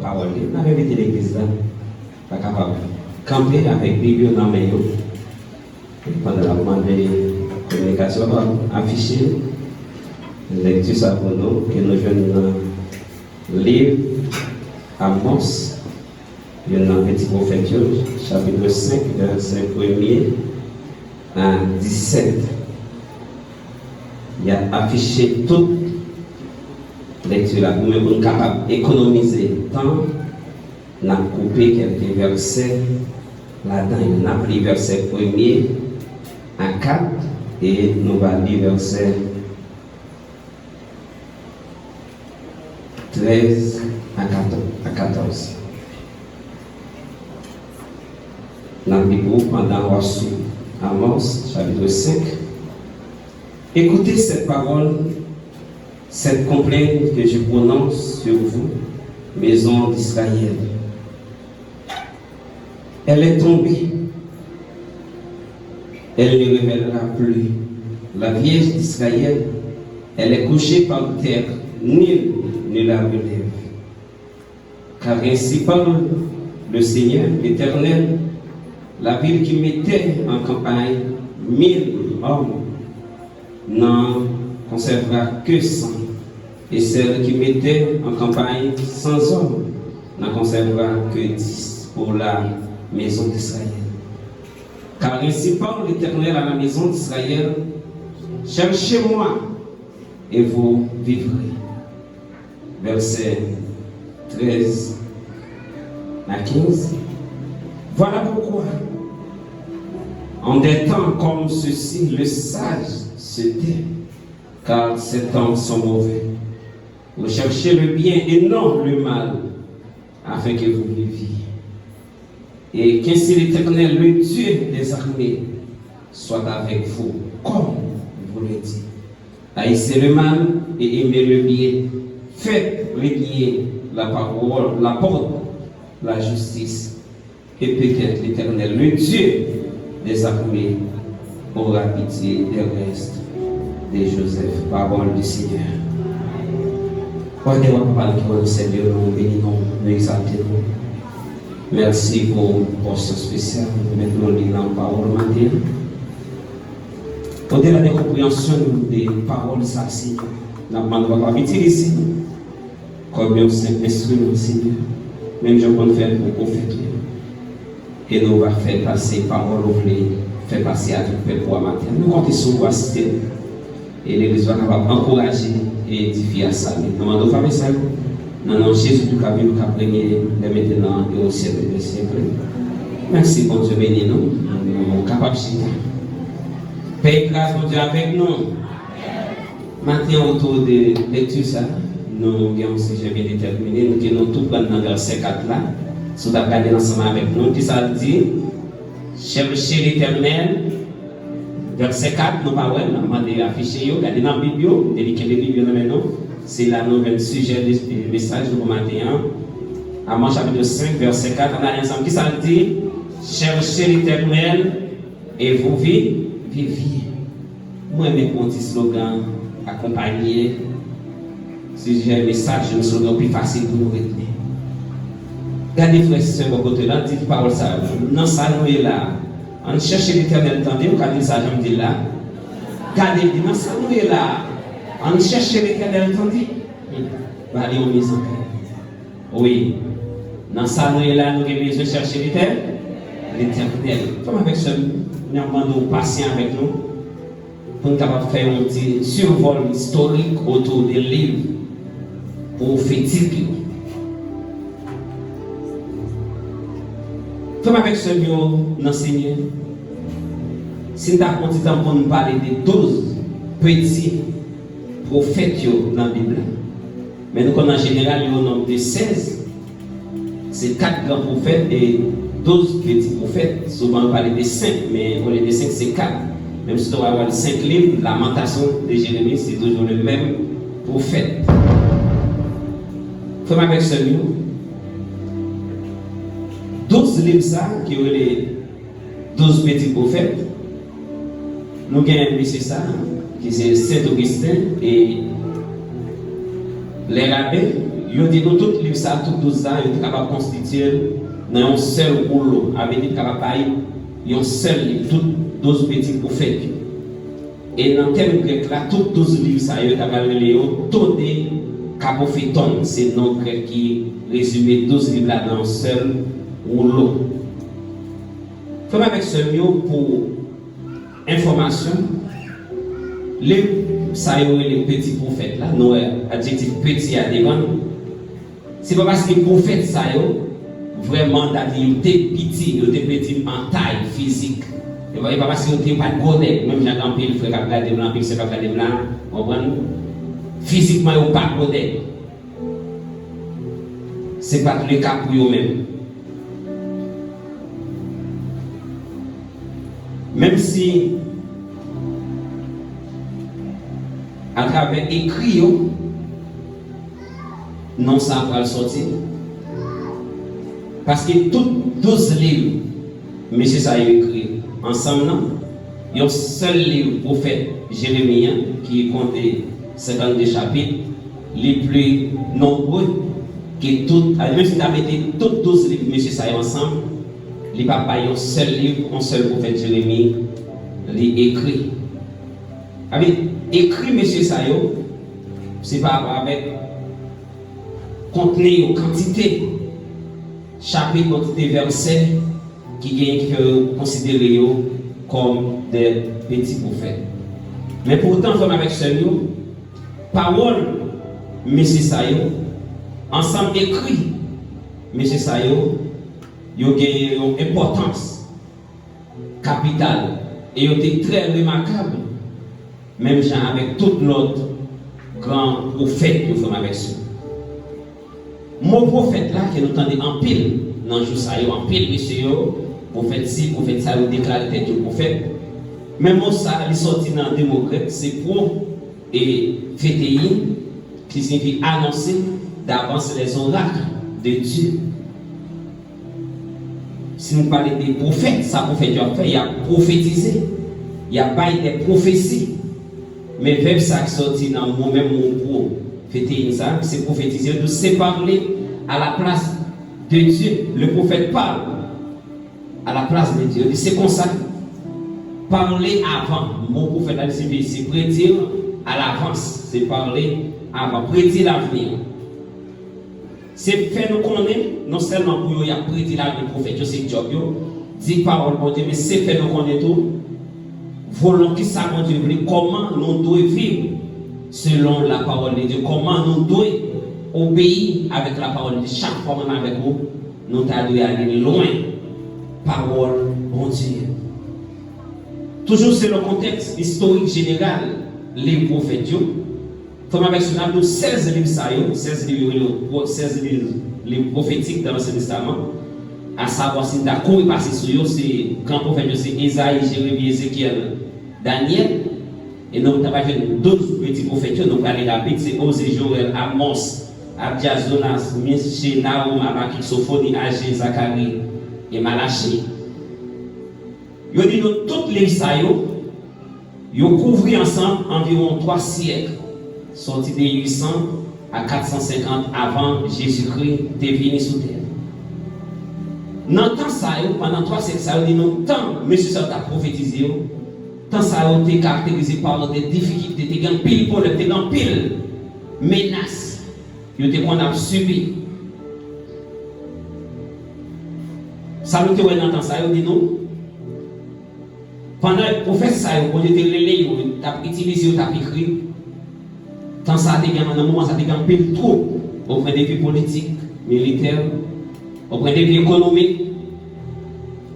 parole. On avait invité l'église là, pas capable. Camper avec Bible dans mes yeux. Pendant la communication, afficher, lecture ça pour nous, que nous jouons livre Amos, il y a un petit prophète, chapitre 5, verset 1er à 17. Il y a affiché toute lecture là, nous sommes capables d'économiser temps, on a coupé quelques versets là-dedans, on a pris verset 1er à 4 et nous allons lire verset 13 à 14. Nous avons lu pendant Amos, chapitre 5. Écoutez cette parole, cette complainte que je prononce sur vous, maison d'Israël. Elle est tombée. Elle ne révélera plus. La Vierge d'Israël, elle est couchée par terre. Nul ne la relève. Car ainsi parle le Seigneur, l'Éternel, la ville qui mettait en campagne 1000 hommes n'en conservera que 100. Et celle qui mettait en campagne 100 hommes n'en conservera que 10 pour la maison d'Israël. Car ainsi parle l'Éternel à la maison d'Israël, cherchez-moi et vous vivrez. Verset 13 à 15. Voilà pourquoi, en des temps comme ceci, le sage se tait, car ces temps sont mauvais. Vous cherchez le bien et non le mal, afin que vous viviez. Et qu'ainsi l'Éternel, le Dieu des armées, soit avec vous, comme vous le dit. Haïssez le mal et aimez le bien. Faites régner la parole, la porte, la justice. Et peut-être l'Éternel, le Dieu des armées, aura pitié des restes de Joseph. Parole du Seigneur. Regardez votre parole qui va Seigneur, nous bénissons, nous exaltons. Merci pour une portion spéciale. Maintenant, nous lisons la parole matin. Au-delà de la compréhension des paroles, ça, c'est la demande va utiliser comme un simple instrument, Seigneur. Même je peux faire pour prophète. Et nous va faire passer parole, nous voulons faire passer avec le peuple matin. Nous comptons sur vous assister. Et l'Église va capable encourager et édifier à ça. Nous demandons faire ça. Non, Jésus du Cabine, nous avons gagné les maintenant et au siècle des siècles. Merci, bon Dieu, bénis nous. Nous sommes capables de chiter. Paix grâce, bon Dieu, avec nous. Maintenant, autour de lecture, ça, nous avons un sujet bien déterminé. Nous avons tout prendre dans le verset 4 là. Si vous avez regardé ensemble avec nous, qui ça dit cherchez l'Éternel. Verset 4, nous pas ouais, nous demandé afficher, regardez dans la Bible, délicat de Bible maintenant. C'est la nouvelle sujet du message de matin. Amos chapitre 5, verset 4, on a ensemble qui ça dit cherchez l'Éternel et vous viviez. Moi, je mets mon petit slogan accompagné. Sujet message, un slogan plus facile pour nous retenir. Regardez, frère et sœur, au côté là, dites parole ça. Non, ça nous est là. On cherche l'Éternel, attendez, vous regardez ça, je me dis là. Regardez, non, ça nous est là. On cherche l'Éternel, attendez. Allez, on mise en paix. Oui. Dans ça, nous est là, nous avons besoin de chercher l'Éternel. Comme avec ce, nous demandons patient avec nous pour nous capables de faire un petit survol historique autour des livres prophétiques. Comme avec ce nous enseignons, si nous avons un temps pour nous parler de 12 petits prophètes dans la Bible, mais nous connaissons en général le nombre de 16, c'est 4 grands prophètes et 12 petits prophètes. Souvent on parle de 5, mais au lieu de 5, c'est 4. Même si on va avoir 5 livres, la lamentation de Jérémie, c'est toujours le même prophète. Comme avec ce 12 livres ça, qui ont les 12 petits prophètes, nous avons un monsieur ça, qui c'est Saint Augustin, et les rabbins, Yo dit nous tout livre ça, tout 12 ans, yo capable de constituer dans un seul rouleau, avec dit capable de un seul livre, tout 12 petits prophètes. Et dans le terme grec là, tout 12 livres ça, yo capable de lire tout des capophéton, c'est le nom grec qui résume 12 livres là dans un seul rouleau. Comme avec ce mot pour information, les petits prophètes là, nous adjectif petit à devant, c'est pas parce que les prophètes ça vraiment d'ailleurs petit en taille physique. Et pas parce que vous pas de godet, même j'ai un pile frère qui a blanc, puis c'est pas de blanc, comprenez? Physiquement ou pas de godet. C'est pas le cas pour eux-mêmes. Même si à travers écrit, non ça va sortir. Parce que tous 12 livres, mais c'est ça écrit ensemble, il y a un seul livre, prophète Jérémie, qui compte 52 chapitres, les plus nombreux, que tout, même si tu as mis tous 12 livres, mais c'est ça ensemble, les papas, il y a un seul livre, un seul prophète Jérémie, les écrit. Avec écrit, monsieur Sayo, c'est pas avec contenu ou quantité, chapitre, quantité, verset, qui est considéré comme des petits prophètes. Mais pourtant, comme avec ce livre, parole, monsieur Sayo, ensemble écrit, monsieur Sayo, il y a une importance capitale et il est très remarquable, même avec tout l'autre grand prophète que nous faisons avec ça. Mon prophète là, qui nous entendons en pile, dans le jour ça, en pile, monsieur, prophète ci, prophète ça, il déclare tête du prophète. Même ça, il est sorti dans le démocrate, c'est pour et fêter, qui signifie annoncer d'avance les oracles de Dieu. Si nous parlons des prophètes, ça prophète a fait, il a prophétisé, il a pas des prophéties. Mais verbe ça qui sorti dans le même mot fêter ça, c'est prophétiser, c'est parler à la place de Dieu. Le prophète parle à la place de Dieu. C'est comme ça. Parler avant. Mon prophète a dit, c'est prédire à l'avance. C'est parler avant. Prédire l'avenir. C'est faire nous connaître, non seulement pour y a prédire l'avenir prophète, c'est job, dit parole pour Dieu, mais c'est faire nous connaître tout. Volonté ça, mon Dieu, comment nous devons vivre selon la parole de Dieu, comment nous devons obéir avec la parole de Dieu. Chaque fois qu'on est avec vous, nous devons aller loin. Parole, mon Dieu. Toujours c'est le contexte historique général, les prophètes. Comme avec cela, nous 16 livres, 16 livres prophétiques dans l'Ancien Testament, à savoir si d'accord est passé sur eux, c'est grand prophète, c'est Isaïe, Jérémie, Ézéchiel, Daniel, et nous avons fait 12 petits prophètes, nous allons rapide, c'est Osée, Joël, Amos, Abdias, Jonas, Miché, Nahum, Habakkuk, Sophonie, Agé, Zacharie et Malachie. Ils ont dit nous toutes les saillots, ils ont couvert ensemble environ 3 siècles, sortis de 800 à 450 avant Jésus-Christ est venu sur terre. Dans le temps, pendant 3 siècles, ça a dit non, tant, monsieur ça a prophétisé, tant ça a été caractérisé par des difficultés, des grands pile problèmes, des grands pile menaces, qu'on a subi. Ça nous dit dans le temps, ça a dit non. Pendant le prophète, ça a été relais, il a utilisé, il a écrit. Tant ça a été dans un moment, ça a été un pile trop auprès des vies politiques, militaires, auprès des vies économiques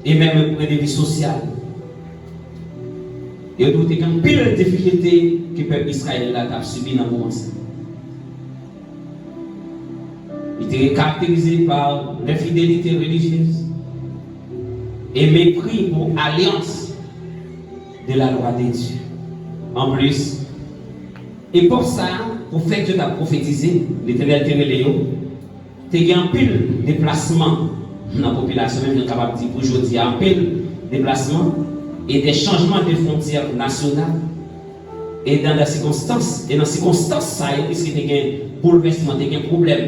et même auprès des vies sociales. Et il y a une pile de difficultés que le peuple Israël a subi dans le moment. Il était caractérisé par l'infidélité religieuse et mépris pour alliance de la loi de Dieu. En plus, et pour ça, pour faire que tu as prophétisé, l'Éternel te reléo, tu as un pile de déplacement dans la population, même capable de dire aujourd'hui, un pile de déplacement et des changements de frontières nationales. Et dans les circonstances, ça, puisque tu as un bouleversement, tu as un problème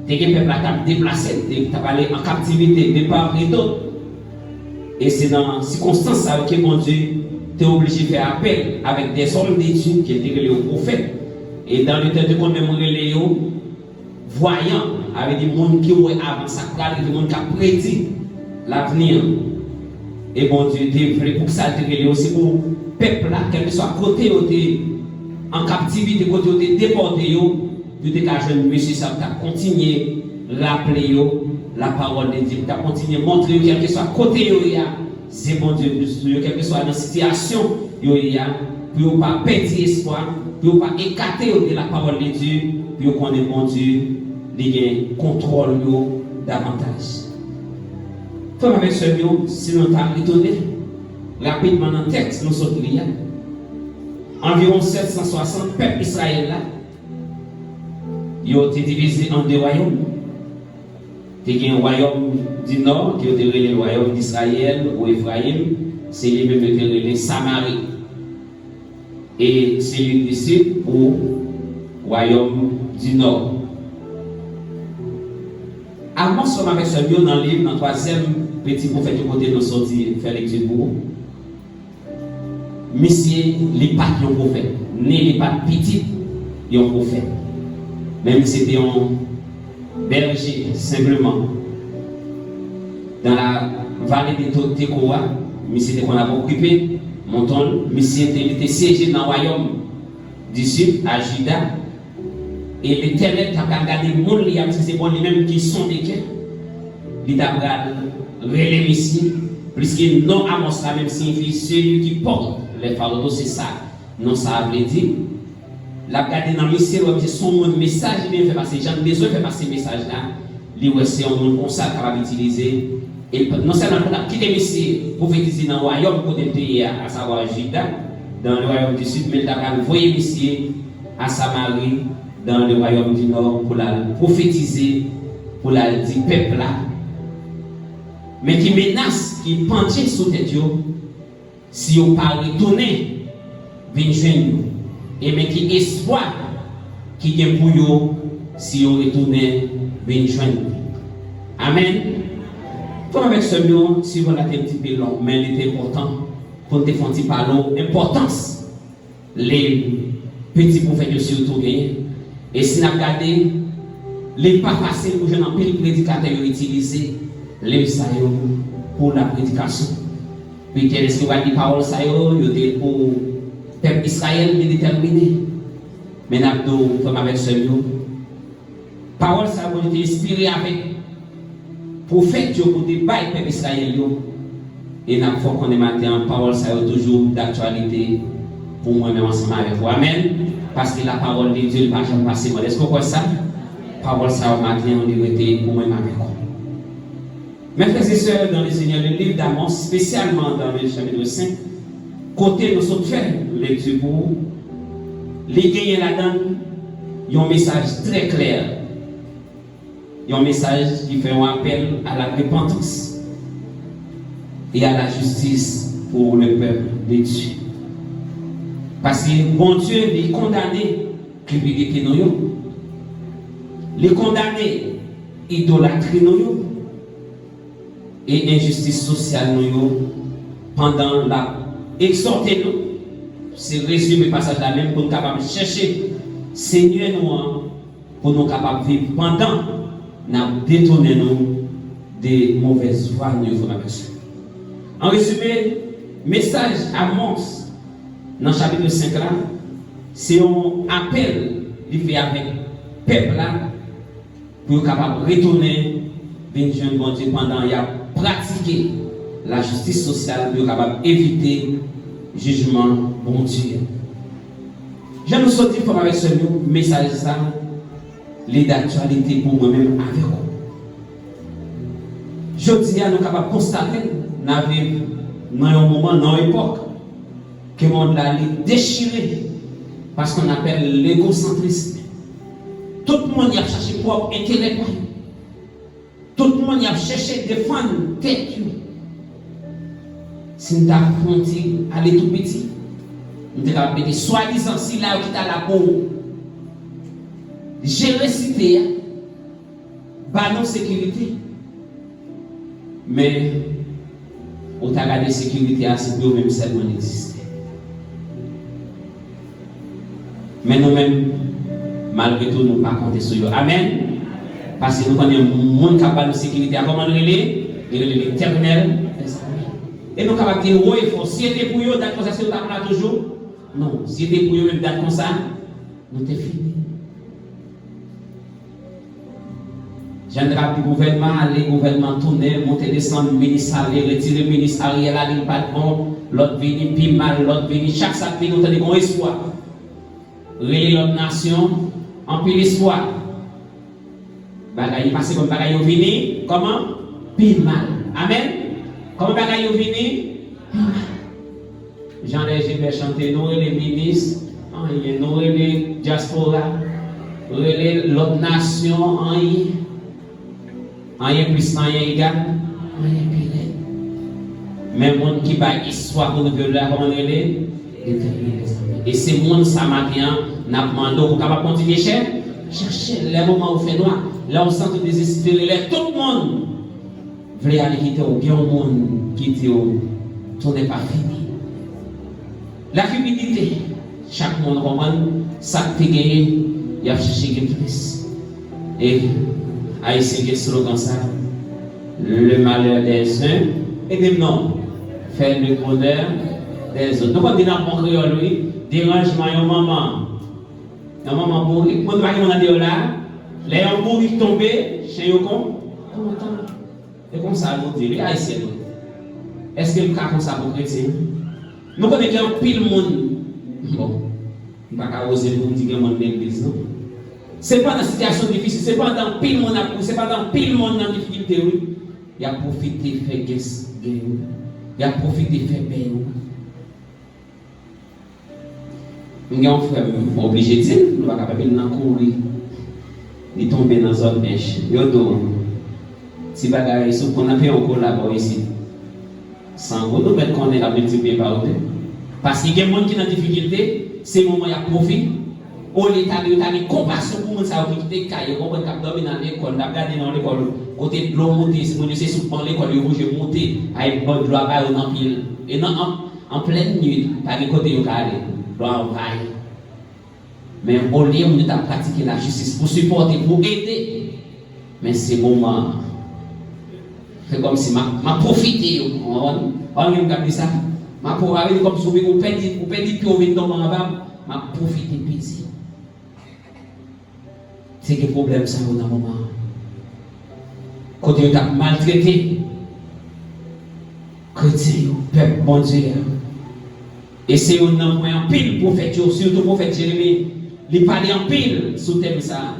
t'es que peuple a déplacé, t'as allé en captivité de part et d'autre. Et c'est dans ces circonstances que mon Dieu t'es obligé de faire appel avec des hommes d'études qui étaient les prophètes. Et dans le temps de commémorer les voyants, avec des gens qui ont avant ça, des gens qui ont prédit l'avenir. Et bon Dieu, Dieu voulait pour ça, Dieu aussi pour le peuple là, quel que soit côté en captivité, côté déporté, tu te caches monsieur, ça t'a continué rappeler la parole de Dieu, t'a continué montrer quel que soit côté, c'est bon Dieu, quel que soit dans la situation, pour ne pas perdre espoir, pour ne pas écarter de la parole de Dieu, pour qu'on ait bon Dieu, il contrôle davantage. Comme avec ce lieu, si nous avons retourné rapidement dans le texte, nous sommes liés. Environ 760 peuples Israël là, ils ont été divisés en deux royaumes. Il y a un royaume du nord qui a été le royaume d'Israël ou Ephraïm, c'est lui-même qui a été Samarie. Et celui du sud ou royaume du nord. Avant ce avec ce lieu dans le livre, dans le troisième petit prophète du côté de sorti faire lecture pour monsieur, les pattes de prophète, né les pattes petites, ils ont prophète. Même si c'était un berger, simplement, dans la vallée de Tekoa, monsieur était qu'on a occupé, Monton, monsieur était siégé dans le royaume du sud, à Juda. Et l'Éternel t'a regardé le monde, c'est bon lui-même qui sont des cœurs. Il t'a regardé les missiles, puisque non Amos la même signifie celui qui porte les fardeaux, c'est ça. Non, ça veut dire. La regardé dans le missile, c'est son message, il vient faire passer. J'ai besoin de faire passer ce message-là. C'est un monde comme ça qu'on va utiliser. Et non seulement on a quitté le missile pour prophétiser dans le royaume pour pays, à savoir Juda, dans le royaume du sud, mais il a envoyé le missile à Samarie, dans le royaume du nord, pour la prophétiser, pour la dire peuple là. Mais qui menace, qui penche sous tête, si on pas retourner, venir joindre. Et mais qui espoir, qui vient pour eux, si on retourne, venir joindre. Amen. Comme avec ce mot, si vous l'avez un petit peu long, mais il est important pour te faire parler l'importance, les petits prophètes surtout gagner. Et si nous regardons, les pas faciles pour jeune pile prédicateur utiliser les saillots pour la prédication. Puis qu'est-ce que va dire parole saillots, il pour peuple Israël déterminé. Mais nous comme avec ce lieu, parole saillots ont été inspirées avec prophète pour débattre peuple Israël. Et nous faut qu'on ait matin parole saillots toujours d'actualité pour moi-même ensemble avec vous. Amen. Parce que la parole de Dieu ne va jamais passer. Est-ce que vous voyez ça? La parole ça au matin, on est pour moi-même avec vous. Mes frères et sœurs, dans le Seigneur, le livre d'Amos, spécialement dans le chapitre 5, côté nous sommes fait lecture pour vous, les gagnants là-dedans, ils ont un message très clair. Ils ont un message qui fait un appel à la repentance et à la justice pour le peuple de Dieu. Parce que bon Dieu les condamné cupidité nous, les condamné idolâtrie nous et injustice sociale nous pendant la exhorter nous. C'est résumé passage là même pour nous capable chercher Seigneur nous pour nous capable vivre pendant nous détourner nous des mauvaises voies nous en résumé message à Mons dans le chapitre 5 là, c'est un appel qu'il fait avec le peuple là pour être capable de retourner vers le bon Dieu pendant qu'il a pratiqué la justice sociale pour être capable d'éviter le jugement bon Dieu. Je nous sortis pour avec ce message ça, les d'actualité pour moi-même avec vous. Je dis à nous capables de constater dans un moment, dans une époque, que le monde a déchiré parce qu'on appelle l'égocentrisme. Tout le monde a cherché propre intérêt. Tout le monde a cherché de défendre tête. Si nous avons frontière à aller tout petit, nous avons dit soi-disant si là qui est la peau, gérer cité, pas non sécurité. Mais, on t'a gardé sécurité à ce que nous-mêmes seulement exister. Mais nous-mêmes, malgré tout, nous ne pas compter sur eux. Amen. Parce que nous connaissons un monde capable de sécurité. Comment nous relais? L'éternel. Et nous sommes capables de dire, oui, il faut. Si c'était pour eux, d'être comme ça, c'est là toujours. Non, si c'était pour eux, même d'être comme ça, nous t'es fini. J'aimerais le gouvernement aller, le gouvernement tourner, monter, descendre, le ministre aller, retirer le ministre Ariel, aller, pas de bon, l'autre vini, puis mal, l'autre vini. Chaque samedi, nous avons un espoir. Réler l'autre nation, en pile espoir. Bagaille passé comme bagaille au vini, comment? Pile mal. Amen. Comment bagaille au vini? Jean Légibert chanté, nous les ministres, nous les diaspora, les l'autre nation, rien plus, rien égal, rien pire. Mais monde qui va histoire pour nous de la comment les et c'est monde ça matin n'a demandé pour capable continuer chercher les moments où fait noir là on sent désespéré tout le monde veut aller quitter ou bien au monde quitter tout n'est pas fini. La cupidité, chaque monde comprend ça fait gagner, il a cherché plus. Et Haïtien qui slogan ça, le malheur des uns et des non, fait le bonheur des autres. Donc on dit dans mon créole, oui, dérangement à maman. La maman mourit, quand on a dit là, les gens mourir tombés, chez eux content. Et comme ça, nous dit, les Haïtiens, est-ce que le cas comme ça pour chrétien? Nous connaissons un pile monde. Bon, je ne vais pas oser vous dire que monde l'église, non? Ce n'est pas dans une situation difficile, ce n'est pas dans pile monde, c'est pas dans pile monde dans difficulté, oui. Il a profité de faire guess, il a profité de faire paix. Nous avons fait obligé de dire, nous ne pouvons pas courir, de tomber dans une zone bêche. Si bagaille, si on a fait un collabo ici, sans nous mettre qu'on est la multiplier par deux. Parce qu'il y a des gens qui sont en difficulté, c'est le moment où il y a profit. Au l'État, il y a une compassion pour les gens qui ont caillé, on peut dormir dans l'école, on a regardé dans l'école, côté de l'eau montée, si on est souvent l'école, il est monté, avec bonne droit, en pile. Et non, en pleine nuit, par les côtés, il y a aller, droit en vaille. Mais au lieu où on a pratiqué la justice pour supporter, pour aider, mais c'est le moment. C'est comme si m'a profité. On a dit ça. M'a profité comme si on perdit puis on vient dans mon bas. M'a profité plaisir. C'est quel problème ça dans le moment. Quand on a maltraité, chrétien, peuple, bon Dieu. Et c'est un homme en pile prophète, surtout prophète Jérémie, il parlait en pile sous thème ça.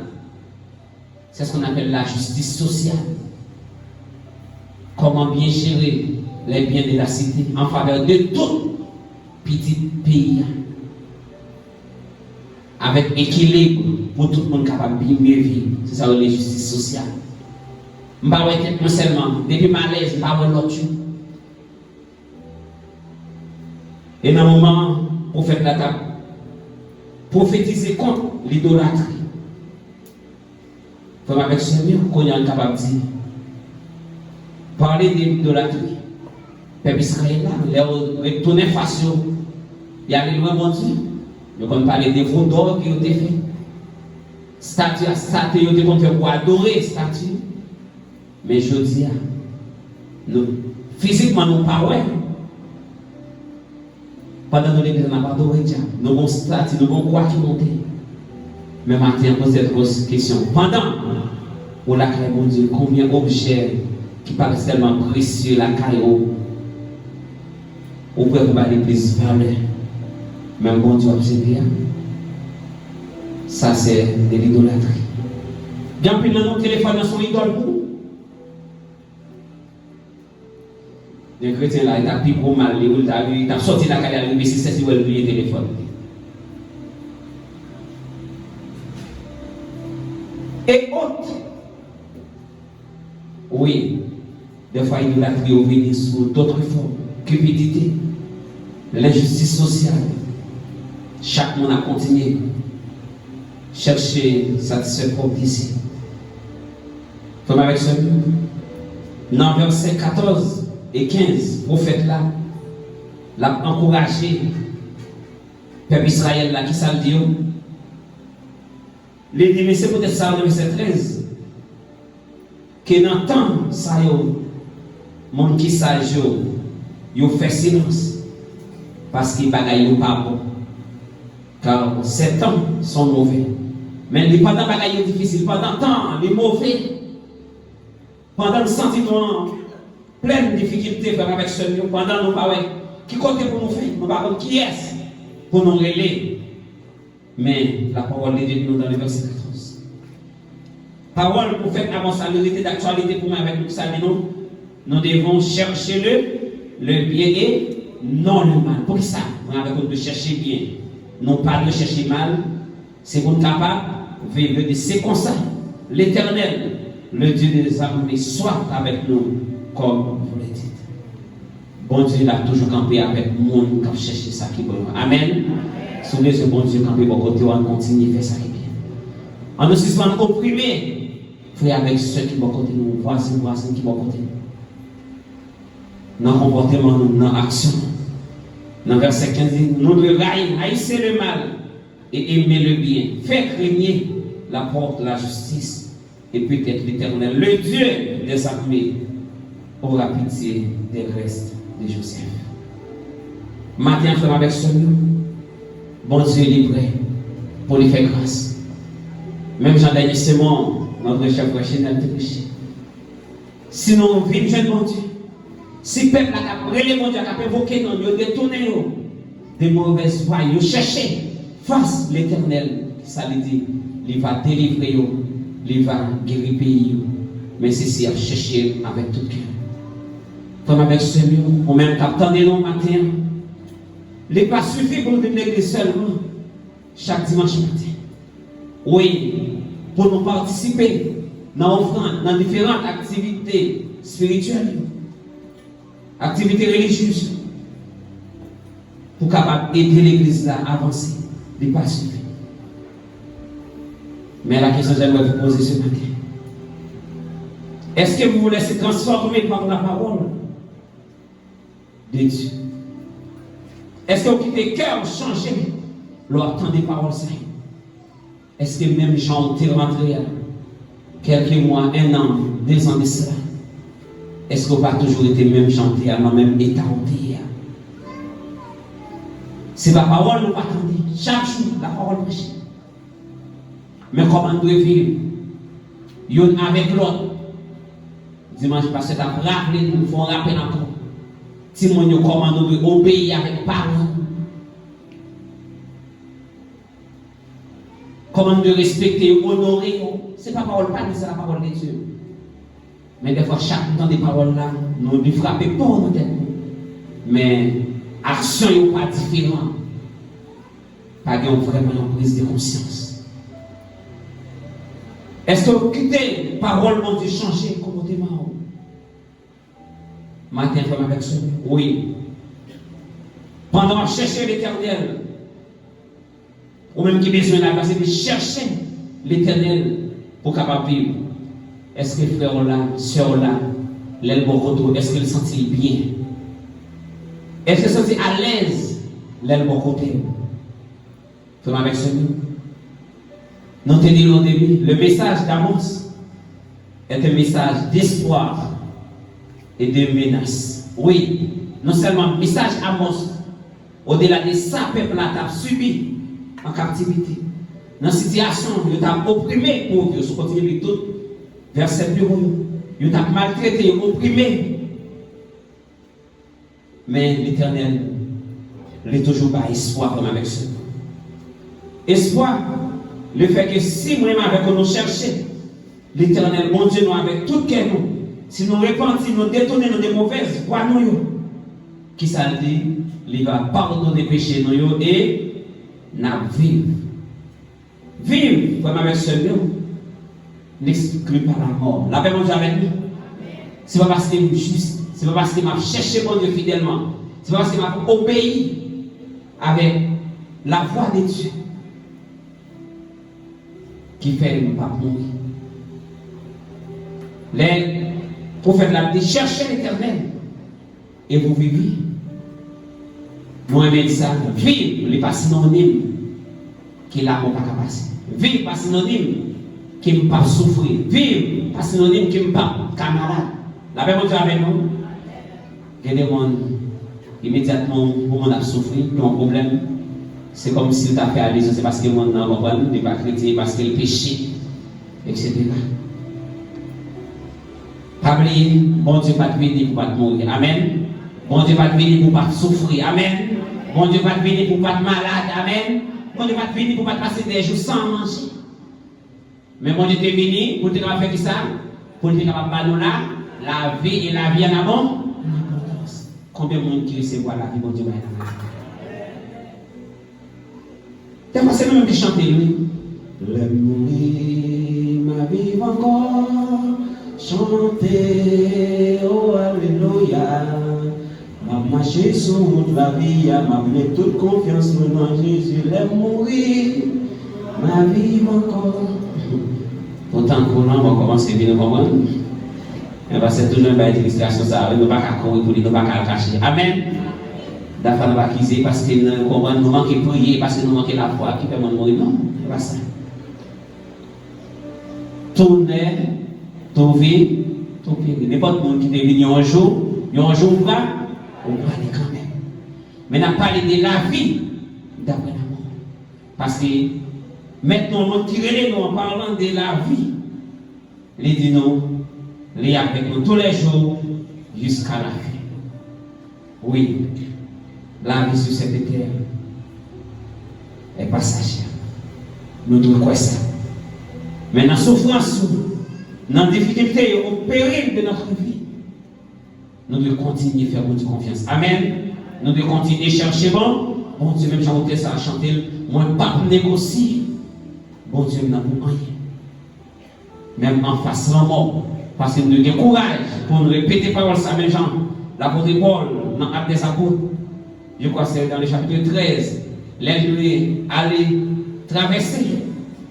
C'est ce qu'on appelle la justice sociale. Comment bien gérer les biens de la cité en faveur de tout petit pays. Avec équilibre pour tout le monde capable de mieux vivre. C'est ça la justice sociale. Je ne vais pas être seulement, depuis malaise, je ne vais pas l'autre. Et dans le moment où vous faites la table, prophétiser contre l'idolâtrie. Il faut avec ce mieux qu'on est capable de dire. Parler de l'idolâtrie. Peuple Israël, les retourner face, il y a les lois, mon Dieu. Nous allons parler des veaux d'or qui ont été faits. Statue à statue, ils ont été faits pour adorer statue. Mais je dis, nous, physiquement, nous ne parlons pas. Pendant que nous n'avons pas adoré Dieu, nous avons statue, nous avons quoi qui monte. Mais maintenant, on pose cette question. Pendant, pour la caille, mon Dieu, combien d'objets qui paraissent tellement précieux, la caille, on peut vous parler plus valeur. Même bon Dieu, observer. Ça, c'est de l'idolâtrie. Bien plus dans nos téléphones, nous sommes idoles pour. Les chrétiens là, ils ont pris pour mal, ils ont sorti la caille, mais si c'est si vous avez le téléphone. Et autres. Oui, des fois, l'idolâtrie est venue sous d'autres formes. Cupidité, l'injustice sociale. Chaque monde a continué chercher satisfaire propre ici. Il Comme avec ce dans versets 14 et 15, prophète là, l'a encouragé, peuple Israël là, qui ça le dit, les dit, mais c'est peut-être ça, le verset 13, que dans le temps, ça y est, mon qui sage, yo fait silence, parce qu'il bagaille pas bon, car ces temps sont mauvais. Mais pendant que c'est difficile, pendant le temps, les mauvais, pendant le sentiment plein de difficultés avec ce lieu, pendant nous pas qui côté pour nous faire, nous pas qui est pour nous régler. Mais la parole de Dieu nous dans le verset 14. Parole pour faire avant sa vérité d'actualité pour moi avec nous, ça nous devons chercher le bien et non le mal. Pour ça, on a besoin de chercher bien, non pas de chercher mal, c'est pour capable vivre de c'est comme ça. L'Éternel, le Dieu des armées, soit avec nous, comme vous le dites. Bon Dieu, il a toujours campé avec moi qui cherche ça qui est bon. Amen. Souvenez ce bon Dieu campé pour côté, on continue à faire ça qui est bien. En nous suspendant opprimés, frère avec ceux qui vont côté nous, voisins qui vont côté nous. Dans le comportement, dans l'action. Dans le verset 15, nous devons haïsser le mal et aimer le bien. Faire régner la porte de la justice et peut-être l'Éternel, le Dieu des armées, aura pitié des restes de Joseph. Matin, frère, avec ce nom, bon Dieu est prêt pour lui faire grâce. Même Jean dernier Simon, notre chef Chénel de péché. Sinon, on vit jeune bon Dieu. Si le peuple a brûlé mon Dieu, a évoqué, non, il a détourné des mauvaises voies, il a cherché face à l'Éternel. Ça lui dit, il va délivrer, il va guérir le pays. Mais c'est si à chercher avec tout cœur. Comme avec ce lieu, ou même qu'attendez nous matin, il n'est pas suffi pour nous venir seulement chaque dimanche matin. Oui, pour nous participer dans différentes activités spirituelles, activités religieuses, pour capable aider l'église à avancer. Il n'est pas suffi. Mais la question que j'aimerais vous poser ce matin, est-ce que vous vous laissez transformer par la parole de Dieu? Est-ce que vous quittez le cœur changer l'entendre des paroles saines? Est-ce que même Jean est rentré quelques mois, 1 an, 2 ans de cela? Est-ce que vous n'avez pas toujours été même chanté à même état entier? C'est la parole que nous attendons. Chaque jour, la parole prêche. Mais comment nous devons vivre l'un avec l'autre? Dimanche passé, tu as rappelé, nous faut rappeler encore. Si mon Dieu, comment nous devons obéir avec parole? Comment nous devons respecter, honorer? Ce n'est pas parole, c'est la parole de Dieu. Mais des fois, chaque temps des paroles là, nous devons frapper pour nous tête. Mais l'action n'est pas différente. Pas vraiment une prise de conscience. Est-ce que vous quittez les paroles vont changer comportement? Matin, frère, avec ce oui. Pendant chercher l'Éternel, ou même qui besoin de la base, de chercher l'Éternel pour capable vivre. Est-ce que frère là, soeur là, l'aile bon retour, est-ce qu'il sentit bien? Est-ce qu'il sentit à l'aise l'aile bon côté? Frère, avec ce nous te disons au début, le message d'Amos est un message d'espoir et de menace. Oui, non seulement message Amos, au-delà de ça, peuple a subi en captivité. Dans la situation, il a opprimé pour Dieu, je continue tout, verset 2, il a maltraité, opprimé. Mais l'Éternel, il n'est toujours pas espoir comme avec ce. Espoir, le fait que si nous avec nous chercher l'Éternel, bon Dieu, nous avec tout cœur, si nous repentons, nous détournons des mauvaises voies, nous, qui ça dit, il va pardonner péché nous et nous vivre. Vivre, comme avec ce lieu, n'exclut pas la mort. La paix, mon Dieu, avec nous. Ce n'est pas parce qu'il est juste, ce n'est pas parce qu'il m'a cherché mon Dieu fidèlement, ce n'est pas parce qu'il m'a obéi avec la voix de Dieu qui fait ne pas mourir. Les prophètes l'ont dit, cherchez l'Éternel et vous vivez. Moi, je dis ça, vivre n'est pas synonyme qui l'a pas capacité. Vivre pas synonyme qui ne pas souffrir. Vivre pas synonyme qui ne pas camarade. La paix Dieu avec nous. Il y a des gens immédiatement où on a souffert, qui ont un problème. C'est comme s'il t'a fait aller, c'est parce que le monde n'a pas compris, pas chrétien, parce qu'il péché, etc. Pas oublier, bon Dieu pas te venir pour pas te mourir. Amen. Bon Dieu pas te venir pour pas te souffrir. Amen. Bon Dieu pas te venir pour pas te malade. Amen. Bon Dieu pas te venir pour pas te passer des jours sans manger. Mais bon Dieu t'est venu pour te faire ça, pour te faire la vie et la vie en abondance. Combien de monde qui recevoir la vie, bon Dieu va être là. C'est même qui chante lui. L'aime mourir, ma vie encore. Chanter, oh alléluia. M'a marché sur la vie, m'a mis toute confiance dans Jésus. L'aime mourir, ma vie encore. Pourtant, qu'on va commencer à venir comprendre. C'est toujours une belle illustration, ça. Nous ne pouvons pas courir pour lui, nous ne pouvons pas cacher. Amen. D'afin nous accuser parce que nous manquons de prier, parce que nous manquons la foi qui peut nous mourir. Non, c'est pas ça. Tout naît, tout vit, tout périt. N'importe monde qui est venu un jour on va aller quand même. Mais on a parlé de la vie d'après la mort. Parce que maintenant, on tire les noms en parlant de la vie. Les dit nous. Les avec nous tous les jours jusqu'à la fin. Oui, la vie sur cette terre est passagère. Nous devons croire ça. Mais dans la souffrance, dans la difficulté, au péril de notre vie, nous devons continuer à faire beaucoup de confiance. Amen. Nous devons continuer à chercher bon. Bon Dieu, même chanter ça, chanter, moi, pas négocier. Bon Dieu, n'a pas rien. Même en face de la mort. Parce que nous avons courage pour nous répéter parole ça, même Jean, l'apôtre Paul, dans Actes des Apôtres, je crois que c'est dans le chapitre 13, l'aide aller traverser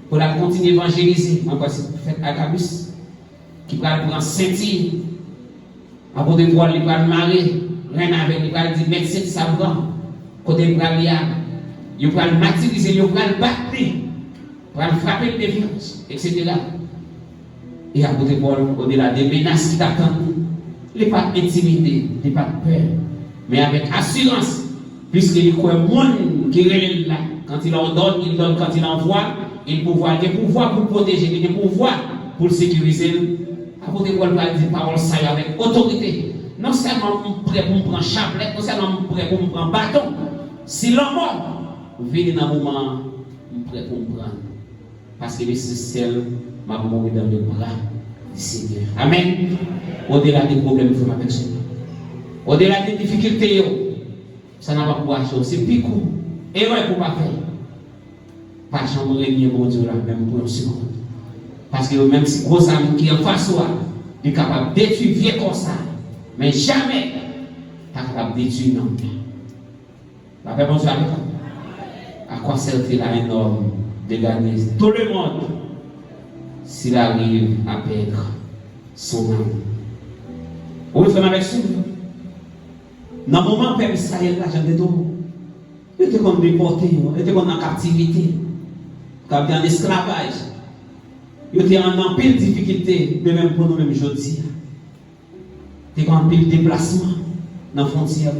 pour la continuer à évangéliser. Encore c'est fait Agabus, qui va prendre Saint-Tyr, l'apôtre Paul, il va marrer, rien avec, il va dire, médecin de savant, côté il va il va le martyriser, il va le battre, il va le frapper de défiance, etc. Et à côté de Paul, au-delà des menaces qui t'attendent, il n'est pas intimidé, il n'est pas peur, mais avec assurance, puisqu'il y a un monde qui est là, quand il en donne, il donne, quand il envoie, il a des pouvoirs pour protéger, il a des pouvoirs pour le sécuriser. À côté de Paul, il va dire parole ça avec autorité. Non seulement prêt pour me prendre chapelet, non seulement prêt pour me prendre bâton, si l'homme vient dans un moment, prêt pour me prendre. Parce que c'est celle m'a mourir dans le bras du Seigneur. Amen. Au-delà des problèmes, il faut ma personne. Au-delà des difficultés, ça n'a pas pouvoir changer. C'est plus court. Et ouais, pour pas faire. Pas changer mieux, mon Dieu, là, même pour une seconde. Parce que même si gros ami qui est en face de toi, il est capable de détruire vieux comme ça. Mais jamais, il est capable de détruire non. La paix, bon Dieu, avec toi. À quoi sert-il à un homme de gagner tout le monde s'il arrive à perdre son âme? Oui, frère, avec ça. Dans le moment où le peuple Israël, là, j'en ai tout. Il était comme déporté, il était comme en captivité, il était en esclavage. Il était en pile difficulté, de même pour nous-mêmes aujourd'hui. Il était en pile déplacement dans la frontière,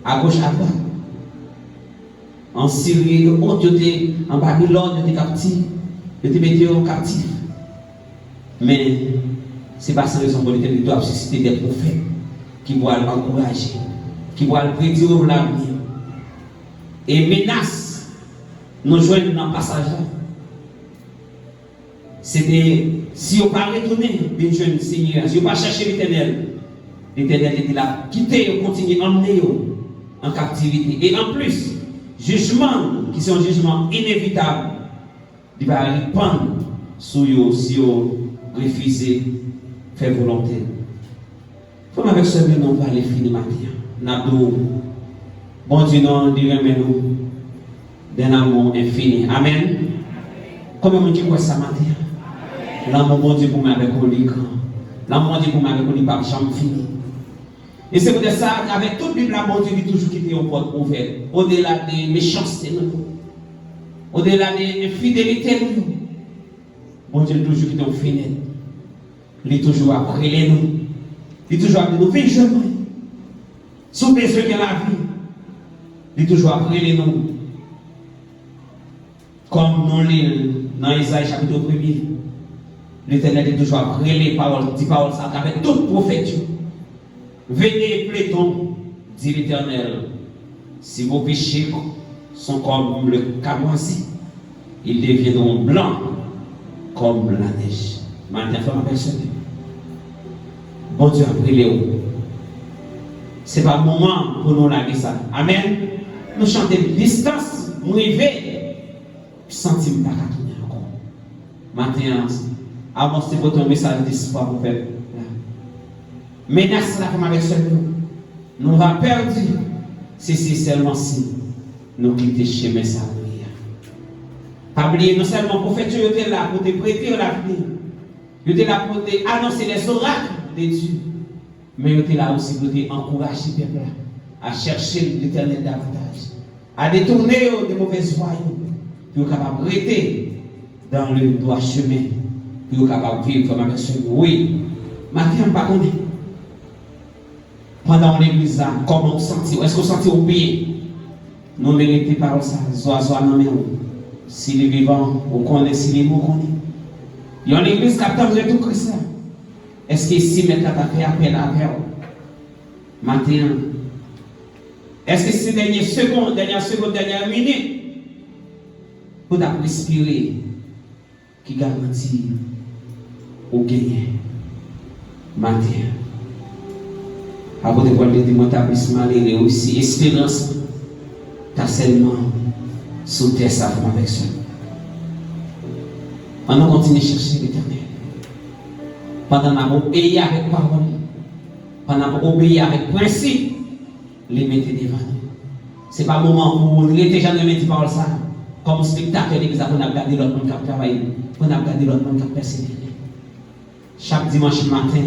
à gauche, à droite. En Syrie, il était en Babylone, il était captif. Il était mis en captif. Mais c'est pas sans raison pour lesquelles il doit susciter des prophètes qui vont l'encourager, qui vont le prédire l'avenir. Et menace nous joignent dans le passage là. C'était si on ne pas retourner, bien jeune Seigneur, si on ne pas chercher l'Éternel, l'Éternel était là, quitter, continuer, emmener en captivité. Et en plus, jugements qui sont jugements inévitables, il va répandre sur eux si on refuse faire volonté. Comme avec ce nom, on va aller finir matin. Nous bon Dieu, nous disons d'un amour infini. Amen. Comment on dit quoi ça matin? L'amour bon Dieu pour moi avec Oligan. L'amour de Dieu pour ma vie, pas jamais fini. Et c'est pour ça qu'avec toute Bible, la bon Dieu dit toujours quitter aux portes ouvertes. Au-delà des méchancetés, au-delà des infidélités, bon Dieu toujours quitter aux fenêtres. Il est toujours après les nous. Il est toujours après nous. Viens, jeune. Sous besoin de la vie. Il est toujours après les nous. Comme nous lisons dans Isaïe chapitre 1er. L'Éternel est toujours après les paroles. Dit paroles ça avec toute prophétie. Venez, Pléton, dit l'Éternel, si vos péchés sont comme le camoisi, ils deviendront blancs comme la neige. Maintenant, il faut m'apercevoir. Bon Dieu, après Léo. Ce n'est pas le moment pour nous laguer ça. Amen. Nous chantons distance, nous rêvons, sentir pas qu'à tourner encore. Maintenant, avant c'est votre message d'espoir pour faire. Menace la femme avec ce nous va perdre si c'est seulement si nous quittons chemin ça. Pas oublier non seulement pour faire tu là pour te prêter l'avenir, tu es là pour te annoncer les oracles de Dieu, mais tu es là aussi pour te encourager les peuples à chercher l'Éternel davantage, à détourner de mauvaises voies, pour être capable de rester dans le droit chemin, pour être capable de vivre comme avec ce oui, maintenant pas qu'on pendant l'église, comment on sentit? Est-ce qu'on sentit au pied? Nous méritons par ça, soit non mais si les vivants, on connaît, si les mots connaissent. Il y a une église qui attend de tout Christ. Est-ce que ici, maintenant, tu as fait appel à Père? Maintenant, est-ce que c'est dernière seconde, dernière minute, pour respirer, qui garantit au gagner? Maintenant. Après de voir les démontables et aussi espérance, tu as seulement sauté sa femme avec ça. On continue à chercher l'Éternel. Pendant qu'on obéit avec parole, pendant qu'on obéit avec principe, les mettez devant nous. Ce n'est pas le moment où nous n'étions jamais mis par ça. Comme spectateur de l'église, on a gardé l'autre monde qui a travaillé, on a gardé l'autre monde qui a persévéré. Chaque dimanche matin,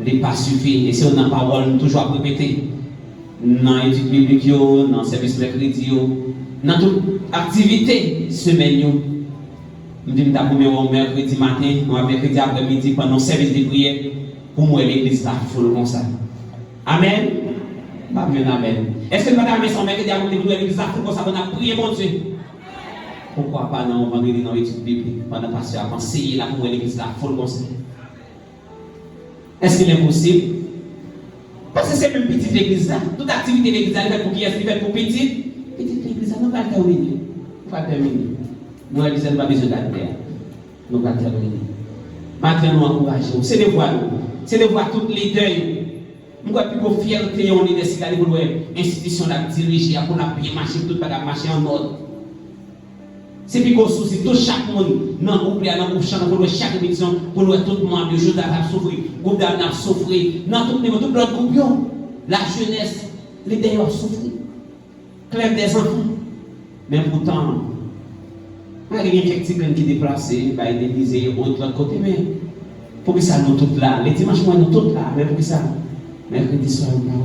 les pas suffit. Et si on a la parole, toujours à répéter. Dans l'étude biblique, dans le service mercredi, dans toute activité semaine. Je dis que je mercredi matin, mercredi après-midi, pendant le service de prière, pour moi, l'église là, il faut le comme ça. Amen. Amen. Est-ce que madame et son mercredi après-midi, l'église là, il faut comme ça, on a prié, mon Dieu. Pourquoi pas dans vendredi dans l'étude biblique, pendant que le pasteur a conseillé là pour l'église là, il faut le comme ça. Est-ce qu'il est possible? Parce que c'est même petite l'église là. Toute activité de l'église là, elle fait pour qui? Est-ce qu'il fait pour petite? Petite l'église là, nous ne pouvons pas terminer. Nous ne pouvons pas terminer. Nous, l'église n'a pas besoin d'arrêter. Nous ne pouvons pas terminer. Maintenant, nous encourageons. C'est de voir nous. C'est de voir toutes les deuils. Nous avons plus de fierté, on est décidé pour l'institution à diriger, pour la bien marcher, tout le marcher en ordre. C'est plus gros souci, tout chaque monde, dans le groupe, dans le groupe, pour chaque émission, pour nous tout le monde, le jour à souffrir, le groupe à souffrir, dans tout le monde, l'autre groupe, la jeunesse, les d'ailleurs souffrir, clève des enfants. Mais pourtant, il y a quelqu'un qui est déplacé, il est déguisé de l'autre côté, mais pour que ça nous tous là, les dimanches, nous tous là, mais pour que ça, mercredi soir, nous parlons.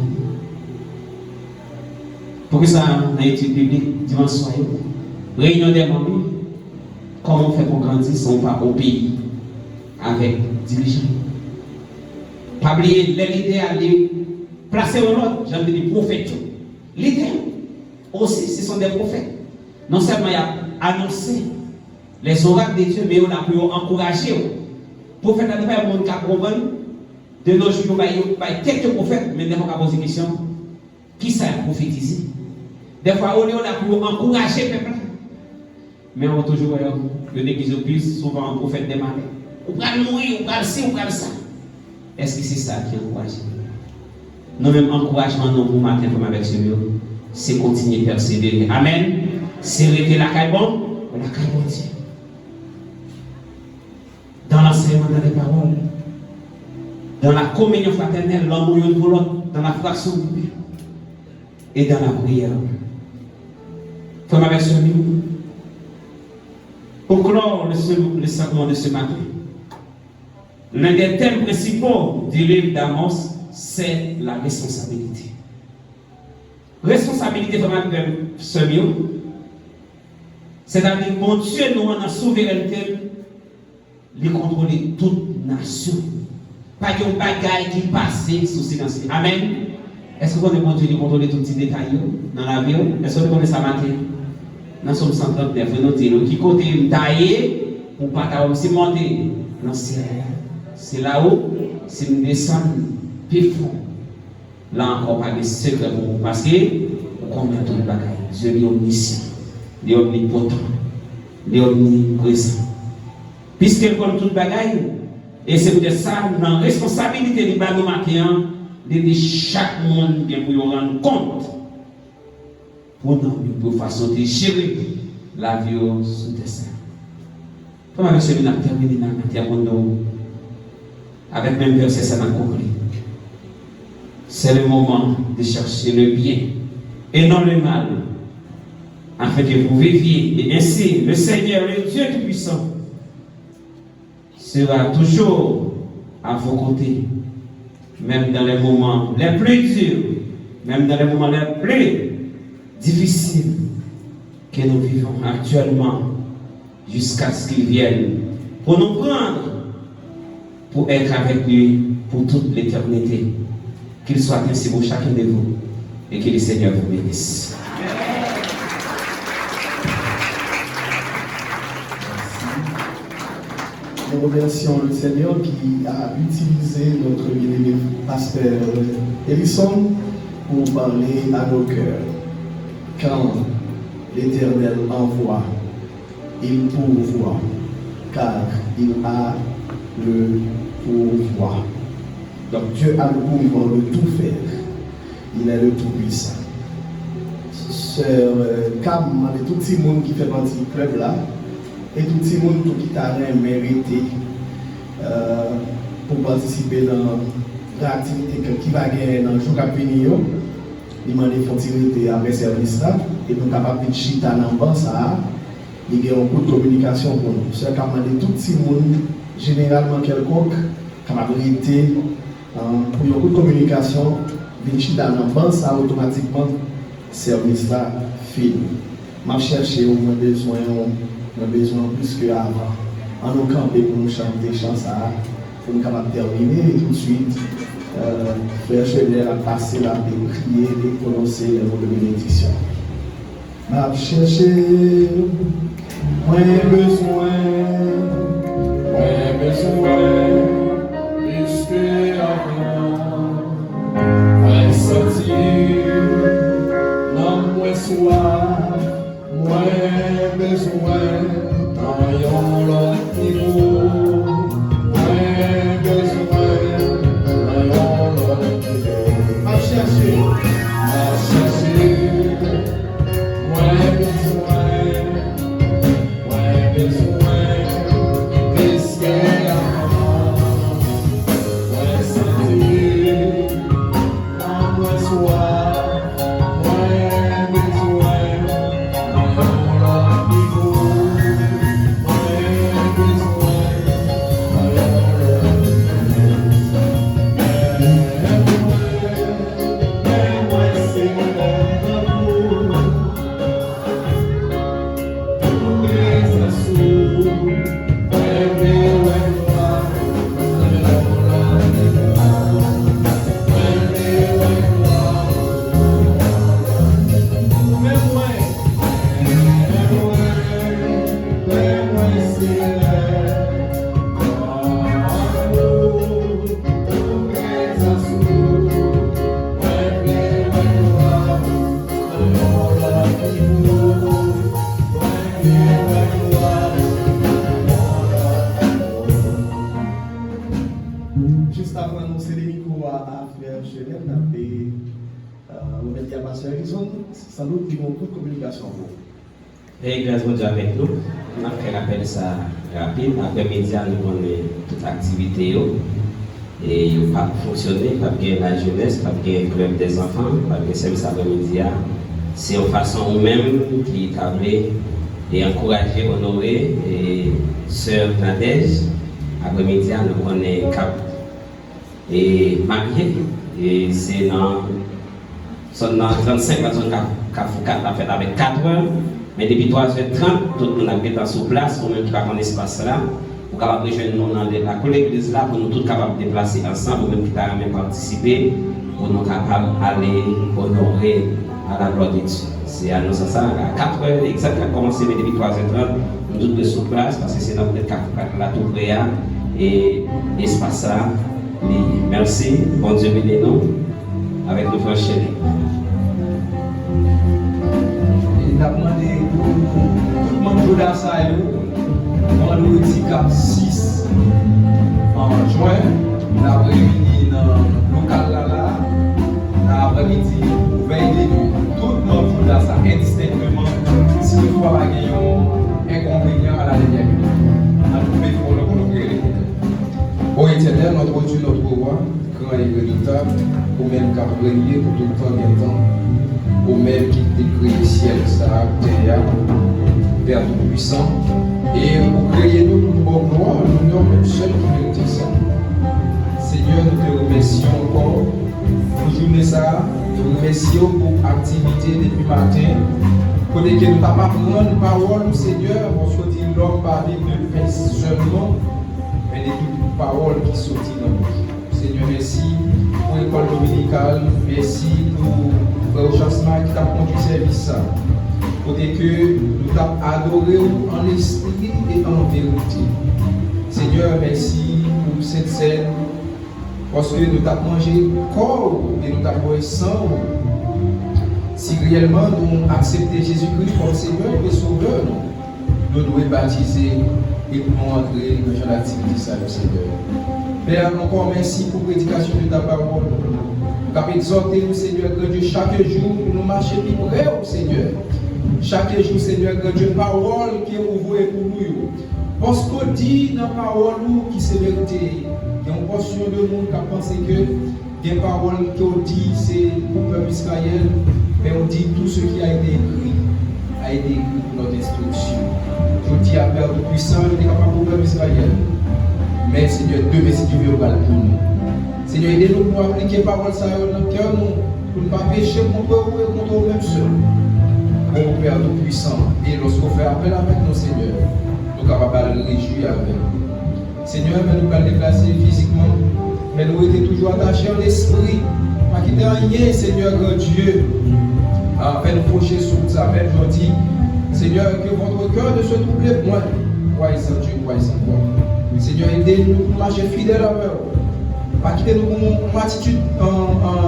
Pour que ça, dans l'étude biblique, dimanche soir, réunion des membres, comment on fait pour grandir si on va au pays avec diligence. Pas oublier l'idée à les placer au nord, j'ai dit prophètes. L'idée aussi, ce sont des prophètes. Non seulement il a annoncé les oracles de Dieu, mais on a pu encourager. Prophète n'a pas un monde qui a compris. De nos jours, il y a quelques prophètes, mais des fois, on a posé la question qui ça a prophétisé? Des fois, on a pu encourager les peuples. Mais on a toujours le l'église plus souvent un prophète des malades. On va mourir, on va le ci, on va le ça. Est-ce que c'est ça qui encourage? Nous-mêmes, encouragement, nous, pour matin, comme avec ce lieu, c'est continuer à persévérer. Amen. C'est rester la caille bonne, la caille bonne Dieu. Dans l'enseignement, dans les paroles, dans la communion fraternelle, l'amour pour l'autre, dans la fraction du Père et dans la prière. Comme avec ce lieu. Pour clore le sacrement de ce matin, l'un des thèmes principaux du livre d'Amos, c'est la responsabilité. Responsabilité, c'est-à-dire que mon Dieu nous en a souveraineté, de contrôler toute nation. Pas de bagaille qui passe sous silence. Amen. Est-ce que vous connaissez mon Dieu de contrôler tous les détails dans la vie? Est-ce que vous connaissez ça matin? Dans Somme 139, nous disons qui côté taillé pour pas aussi monter dans le ciel. C'est là-haut, c'est nous descendre plus fond. Là encore, pas de secret pour vous parce que vous connaissez tout le bagage. Dieu est omniscient, il est omnipotent, il est omniprésent. Puisqu'il connaît tout le bagage, et c'est peut-être ça, dans la responsabilité du bagage matin, de chaque monde qui pour rendre compte pour façon de gérer la vie sous dessin. Comme avec celui-là, terminé dans la terre, avec même verset, ça m'a compris. C'est le moment de chercher le bien et non le mal, afin que vous viviez. Et ainsi, le Seigneur, le Dieu Tout-Puissant, sera toujours à vos côtés, même dans les moments les plus durs, même dans les moments les plus difficiles que nous vivons actuellement, jusqu'à ce qu'il vienne pour nous prendre, pour être avec lui pour toute l'éternité. Qu'il soit ainsi pour chacun de vous et que le Seigneur vous bénisse. Nous remercions le Seigneur qui a utilisé notre bien-aimé pasteur Elisson pour parler à nos cœurs. Quand l'Éternel envoie, il pourvoit, car il a le pouvoir. Donc Dieu a le pouvoir de tout faire. Il est le tout-puissant. Sœur Cam, avec tout le monde qui fait partie du club là, et tout le monde qui t'a mérité pour participer dans l'activité qui va gagner dans le jour à venir, il m'a dit après service là, et nous capables de chita dans le banc ça, il y a un coup de communication pour nous. Sœur Cam, tout le monde, généralement quelconque, capable de pour un coup de communication, venir dans le banc ça, automatiquement, service là, fini. Je cherche au moins besoin. Nous avons besoin plus qu'avant. En nous camper pour nous chanter des chansons, pour nous capables de terminer et tout de suite, Frère Chevalier a passé là, de prier, de prononcer les mots de bénédiction. Je cherche, moins besoin, plus qu'avant. Moins sentir, non moins soif, moins besoin. Ayons l'autre niveau, moins besoin, ayons l'autre niveau. À chercher, moins besoin, plus qu'avant, moins sentir, moins soif, moins besoin, ayons l'autre niveau. Juste avant d'annoncer les micros à Frère Chevalier, on a dit à ma soeur Elison, sans doute qu'ils vont beaucoup de communication pour vous. Et grâce à Dieu avec nous, on a fait l'appel ça rapide. Après-midi, nous avons toute l'activité. Et il n'a pas fonctionné, pas bien la jeunesse, pas bien le club des enfants, pas bien le service après-midi. C'est une façon même qui tablait et encourager, honorer et sœur Nadège après-midi, on est cap et marié. Et c'est dans 35 personnes qui ont fait avec 4 heures. Mais depuis 3h30, tout le monde a été sur place, pour même qui va dans l'espace là, pour capable rejoindre nous dans la collecte là, pour nous tous capables de déplacer ensemble, pour même qui t'a même participé, pour nous capables d'aller honorer à la gloire de Dieu. C'est à nous ça, à 4h exactement commencé, mais depuis 3h30, nous tous sur place, parce que c'est dans le 4 là tout près, et l'espace là. Merci, bon Dieu bénisse nous, avec nos frères chéris. Il a demandé tout le monde de ça, on a eu cap 6 en juin, on a réuni dans le local là, l'après-midi, pour veiller tout le monde de ça indistinctement, si nous ne avons pas un inconvénient à la dernière minute. On a trouvé pour le progrès. Ô Éternel, notre Dieu, notre roi, grand et redoutable, au même qu'à régner pour tout le temps et temps, au même qui décrit ciel, ça, terre, Père tout-puissant, et pour créer nous toute bonne gloire, nous n'avons seul qui mérite ça. Seigneur, nous te remercions encore pour journée ça, nous remercions pour l'activité depuis matin, pour que nous n'avons pas prendre une parole, Seigneur, parce que l'homme par vivre de pain seulement, mais de toute parole qui sortit dans nous. Seigneur, merci pour l'école dominicale, merci pour Frère Chasma qui t'a conduit service. Pour que nous t'avons adoré en esprit et en vérité. Seigneur, merci pour cette scène, parce que nous t'avons mangé corps et nous t'avons mangé sang. Si réellement nous acceptons Jésus-Christ comme Seigneur et Sauveur, nous devons baptiser et pour entrer dans l'activité salut Seigneur. Père, encore merci pour la prédication de ta parole. Nous avons exhorté nous, Seigneur, que Dieu, chaque jour, nous marchons plus près au Seigneur. Chaque jour, Seigneur, que Dieu, parole qui est ouverte pour nous. Parce qu'on dit dans la parole qui c'est vérité. Il y a une portion de monde qui a pensé que les paroles qu'on dit, c'est pour le peuple Israël. Mais on dit tout ce qui a été écrit pour notre instruction. Je dis à Père tout puissant, il est capable pour le peuple Israël. Mais Seigneur, demain, si tu veux, pour nous. Seigneur, aidez-nous pour appliquer la parole ça dans le cœur, pour ne pas pécher contre vous et contre nous-mêmes seuls. Bon Père tout puissant, et lorsqu'on fait appel avec nos Seigneur, nous sommes capables de nous réjouir avec nous. Seigneur, mais nous pouvons déplacer physiquement, mais nous étions toujours attachés en esprit. Pas quitter rien, Seigneur, que Dieu a fait nous procher sur ça. Même je dis, Seigneur, que votre cœur ne se trouble point. Croyez en Dieu, croyez en moi. Seigneur, aidez-nous pour marcher fidèle à vous. Pas quitter nous pour une attitude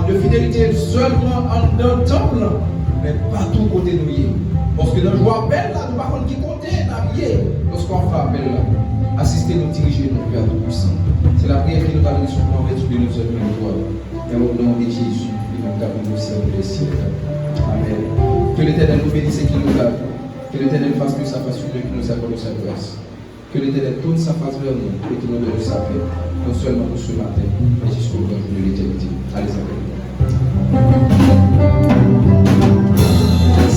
de fidélité seulement dans le temple, mais partout côté nous. Parce que dans le jour appel, là, nous ne pouvons pas qui compter, lorsqu'on fait appel là, assister nous, diriger nos Père tout-puissant. C'est la prière qui nous a donné sur le vertu de nos hommes et nos dans le nom de Jésus, et nous avons au ciel des siècles. Amen. Que l'Éternel nous bénisse et qu'il nous lave. Que l'Éternel fasse que sa face sur nous, qu'il nous accorde sa grâce. Que l'Éternel tourne sa face vers nous et qu'il nous donne sa paix, non seulement pour ce matin, mais jusqu'au jour de l'éternité. Allez,